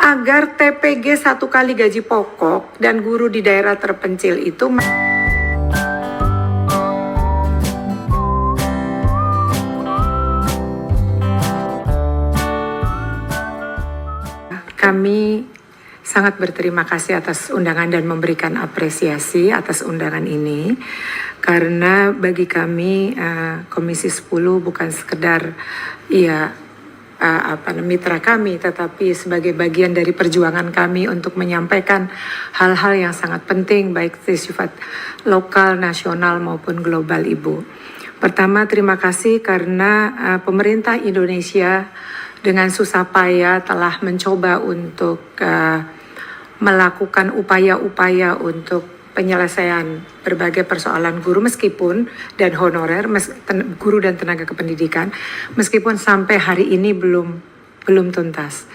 agar TPG 1 kali gaji pokok dan guru di daerah terpencil itu kami sangat berterima kasih atas undangan dan memberikan apresiasi atas undangan ini, karena bagi kami Komisi 10 bukan sekedar mitra kami, tetapi sebagai bagian dari perjuangan kami untuk menyampaikan hal-hal yang sangat penting baik sifat lokal, nasional maupun global, Ibu. Pertama, terima kasih karena pemerintah Indonesia dengan susah payah telah mencoba untuk melakukan upaya-upaya untuk penyelesaian berbagai persoalan guru meskipun dan honorer, guru dan tenaga kependidikan, meskipun sampai hari ini belum tuntas.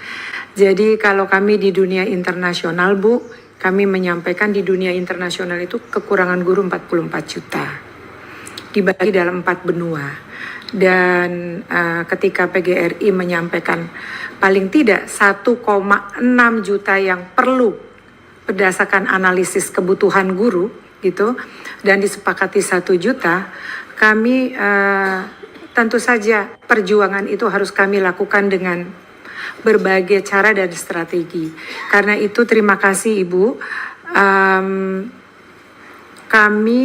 Jadi kalau kami di dunia internasional, Bu, kami menyampaikan di dunia internasional itu kekurangan guru 44 juta dibagi dalam 4 benua. Dan ketika PGRI menyampaikan paling tidak 1,6 juta yang perlu berdasarkan analisis kebutuhan guru gitu, dan disepakati 1 juta, kami tentu saja perjuangan itu harus kami lakukan dengan berbagai cara dan strategi. Karena itu terima kasih Ibu, kami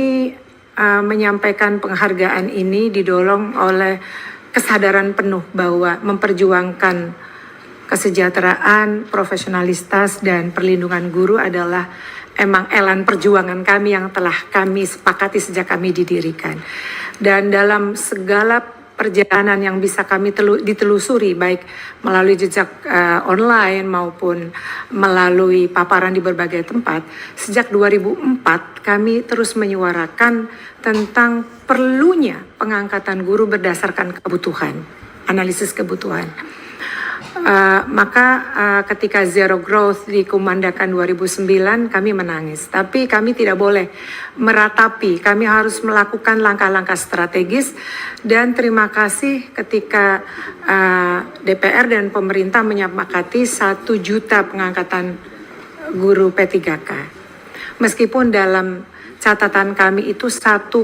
menyampaikan penghargaan ini didorong oleh kesadaran penuh bahwa memperjuangkan kesejahteraan, profesionalitas, dan perlindungan guru adalah emang elan perjuangan kami yang telah kami sepakati sejak kami didirikan. Dan dalam segala perjalanan yang bisa kami ditelusuri, baik melalui jejak online maupun melalui paparan di berbagai tempat, sejak 2004 kami terus menyuarakan tentang perlunya pengangkatan guru berdasarkan kebutuhan, analisis kebutuhan. Maka ketika Zero Growth dikumandangkan 2009 kami menangis, tapi kami tidak boleh meratapi, kami harus melakukan langkah-langkah strategis. Dan terima kasih ketika DPR dan pemerintah menyepakati 1 juta pengangkatan guru P3K, meskipun dalam catatan kami itu 1,6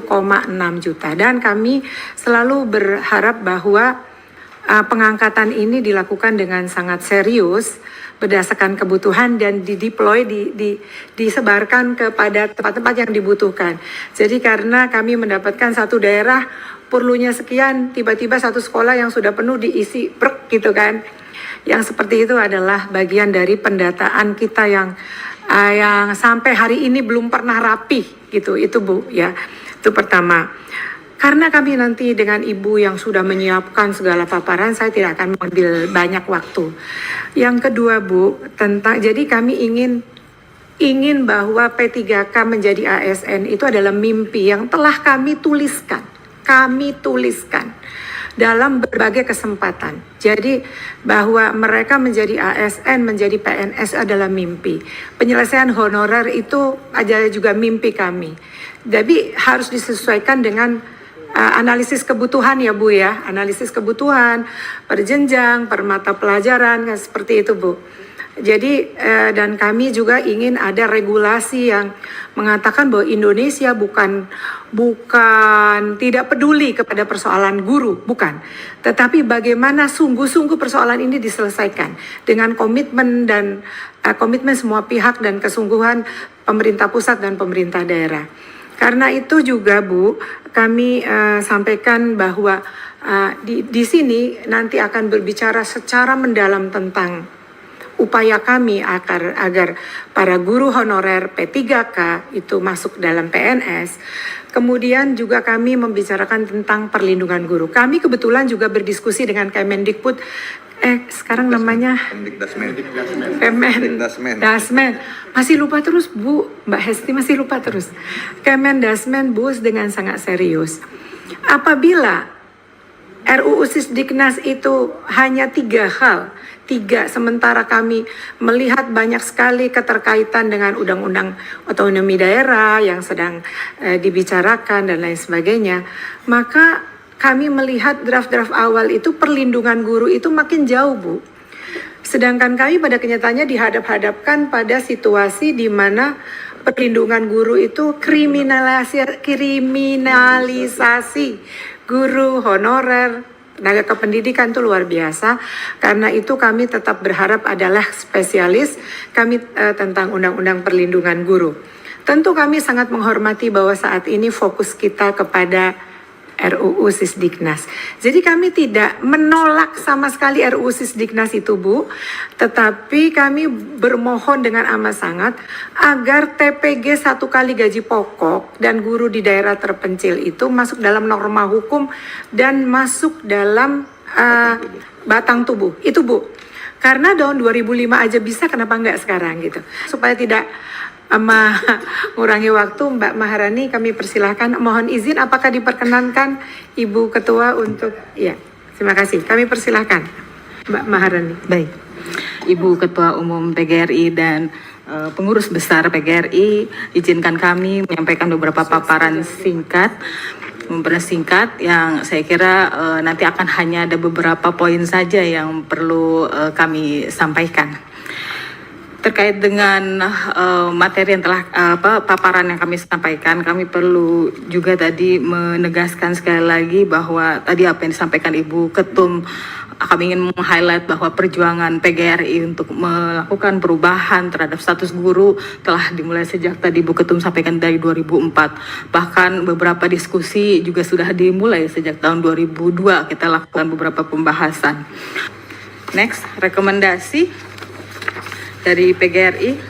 juta, dan kami selalu berharap bahwa pengangkatan ini dilakukan dengan sangat serius berdasarkan kebutuhan dan dideploy, disebarkan kepada tempat-tempat yang dibutuhkan. Jadi karena kami mendapatkan satu daerah perlunya sekian, tiba-tiba satu sekolah yang sudah penuh diisi brek gitu kan. Yang seperti itu adalah bagian dari pendataan kita yang sampai hari ini belum pernah rapih gitu. Itu Bu ya. Itu pertama. Karena kami nanti dengan Ibu yang sudah menyiapkan segala paparan, saya tidak akan mengambil banyak waktu. Yang kedua Bu, jadi kami ingin bahwa P3K menjadi ASN itu adalah mimpi yang telah kami tuliskan dalam berbagai kesempatan. Jadi bahwa mereka menjadi ASN, menjadi PNS adalah mimpi. Penyelesaian honorer itu adalah juga mimpi kami. Jadi harus disesuaikan dengan analisis kebutuhan ya Bu ya, analisis kebutuhan per jenjang, per mata pelajaran, seperti itu Bu. Jadi dan kami juga ingin ada regulasi yang mengatakan bahwa Indonesia bukan tidak peduli kepada persoalan guru, bukan. Tetapi bagaimana sungguh-sungguh persoalan ini diselesaikan dengan komitmen dan komitmen semua pihak dan kesungguhan pemerintah pusat dan pemerintah daerah. Karena itu juga Bu, kami sampaikan bahwa di sini nanti akan berbicara secara mendalam tentang upaya kami agar para guru honorer P3K itu masuk dalam PNS. Kemudian juga kami membicarakan tentang perlindungan guru. Kami kebetulan juga berdiskusi dengan Kemendikbud, sekarang namanya Kemendasmen. Masih lupa terus Bu, Mbak Hesti masih lupa terus. Kemendasmen Bu dengan sangat serius. Apabila RUU Sisdiknas itu hanya 3 hal, sementara kami melihat banyak sekali keterkaitan dengan undang-undang otonomi daerah yang sedang dibicarakan dan lain sebagainya, maka kami melihat draft-draft awal itu perlindungan guru itu makin jauh Bu. Sedangkan kami pada kenyataannya dihadap-hadapkan pada situasi di mana perlindungan guru itu kriminalisasi guru honorer, tenaga kependidikan itu luar biasa. Karena itu kami tetap berharap adalah spesialis kami tentang undang-undang perlindungan guru. Tentu kami sangat menghormati bahwa saat ini fokus kita kepada RUU Sisdiknas. Jadi kami tidak menolak sama sekali RUU Sisdiknas itu, Bu. Tetapi kami bermohon dengan amat sangat agar TPG 1 kali gaji pokok dan guru di daerah terpencil itu masuk dalam norma hukum dan masuk dalam batang tubuh. Itu, Bu. Karena tahun 2005 aja bisa, kenapa enggak sekarang gitu. Supaya tidak mengurangi waktu, Mbak Maharani, kami persilahkan. Mohon izin, apakah diperkenankan Ibu Ketua untuk, ya, terima kasih. Kami persilahkan Mbak Maharani. Baik, Ibu Ketua Umum PGRI dan pengurus besar PGRI, izinkan kami menyampaikan beberapa paparan singkat, mempersingkat yang saya kira nanti akan hanya ada beberapa poin saja yang perlu kami sampaikan. Terkait dengan materi yang telah paparan yang kami sampaikan, kami perlu juga tadi menegaskan sekali lagi bahwa tadi apa yang disampaikan Ibu Ketum, kami ingin meng-highlight bahwa perjuangan PGRI untuk melakukan perubahan terhadap status guru telah dimulai sejak tadi Ibu Ketum sampaikan dari 2004. Bahkan beberapa diskusi juga sudah dimulai sejak tahun 2002 kita lakukan beberapa pembahasan. Next, rekomendasi dari PGRI.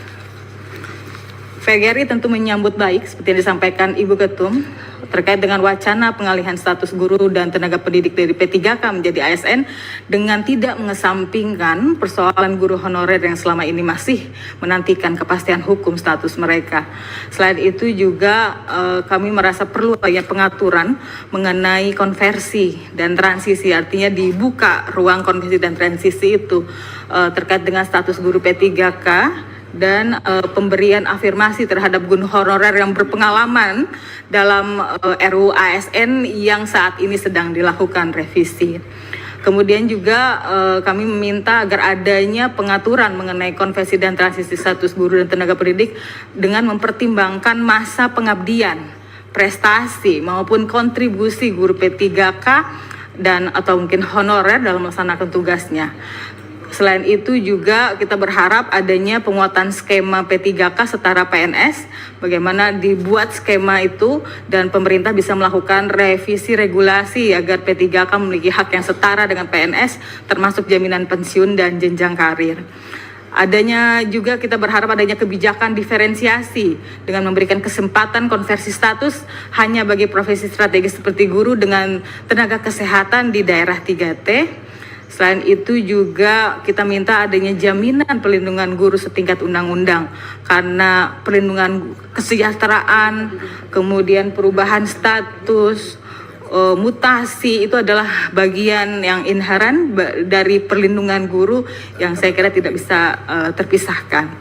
PGRI tentu menyambut baik seperti yang disampaikan Ibu Ketum terkait dengan wacana pengalihan status guru dan tenaga pendidik dari P3K menjadi ASN dengan tidak mengesampingkan persoalan guru honorer yang selama ini masih menantikan kepastian hukum status mereka. Selain itu juga kami merasa perlu banyak pengaturan mengenai konversi dan transisi, artinya dibuka ruang konversi dan transisi itu terkait dengan status guru P3K dan pemberian afirmasi terhadap guru honorer yang berpengalaman dalam RUU ASN yang saat ini sedang dilakukan revisi. Kemudian juga kami meminta agar adanya pengaturan mengenai konversi dan transisi status guru dan tenaga pendidik dengan mempertimbangkan masa pengabdian, prestasi maupun kontribusi guru P3K dan atau mungkin honorer dalam melaksanakan tugasnya. Selain itu juga kita berharap adanya penguatan skema P3K setara PNS, bagaimana dibuat skema itu dan pemerintah bisa melakukan revisi regulasi agar P3K memiliki hak yang setara dengan PNS termasuk jaminan pensiun dan jenjang karir. Adanya juga kita berharap adanya kebijakan diferensiasi dengan memberikan kesempatan konversi status hanya bagi profesi strategis seperti guru dengan tenaga kesehatan di daerah 3T. Selain itu juga kita minta adanya jaminan perlindungan guru setingkat undang-undang karena perlindungan kesejahteraan, kemudian perubahan status, mutasi itu adalah bagian yang inheren dari perlindungan guru yang saya kira tidak bisa terpisahkan.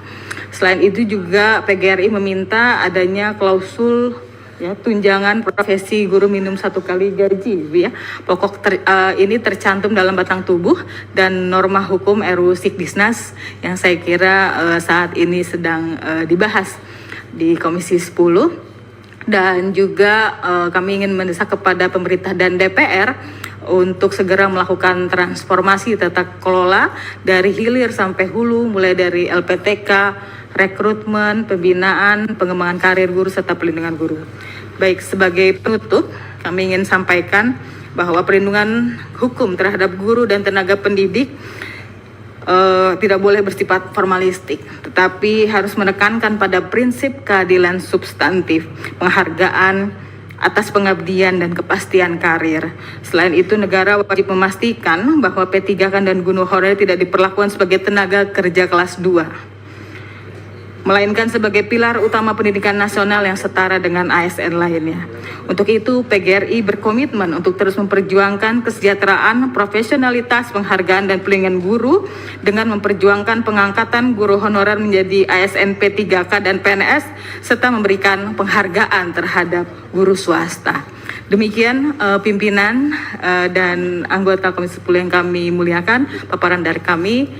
Selain itu juga PGRI meminta adanya klausul ya, tunjangan profesi guru minimum 1 kali gaji, ya. Pokok ini tercantum dalam batang tubuh dan norma hukum RUU Sisdiknas yang saya kira saat ini sedang dibahas di Komisi 10. Dan juga kami ingin mendesak kepada pemerintah dan DPR untuk segera melakukan transformasi tata kelola dari hilir sampai hulu, mulai dari LPTK, rekrutmen, pembinaan, pengembangan karir guru, serta perlindungan guru. Baik, sebagai penutup, kami ingin sampaikan bahwa perlindungan hukum terhadap guru dan tenaga pendidik tidak boleh bersifat formalistik, tetapi harus menekankan pada prinsip keadilan substantif, penghargaan atas pengabdian dan kepastian karir. Selain itu, negara wajib memastikan bahwa P3K dan guru honorer tidak diperlakukan sebagai tenaga kerja kelas 2. Melainkan sebagai pilar utama pendidikan nasional yang setara dengan ASN lainnya. Untuk itu, PGRI berkomitmen untuk terus memperjuangkan kesejahteraan, profesionalitas, penghargaan, dan pelindungan guru dengan memperjuangkan pengangkatan guru honorer menjadi ASN P3K dan PNS, serta memberikan penghargaan terhadap guru swasta. Demikian pimpinan dan anggota Komisi 10 yang kami muliakan, paparan dari kami.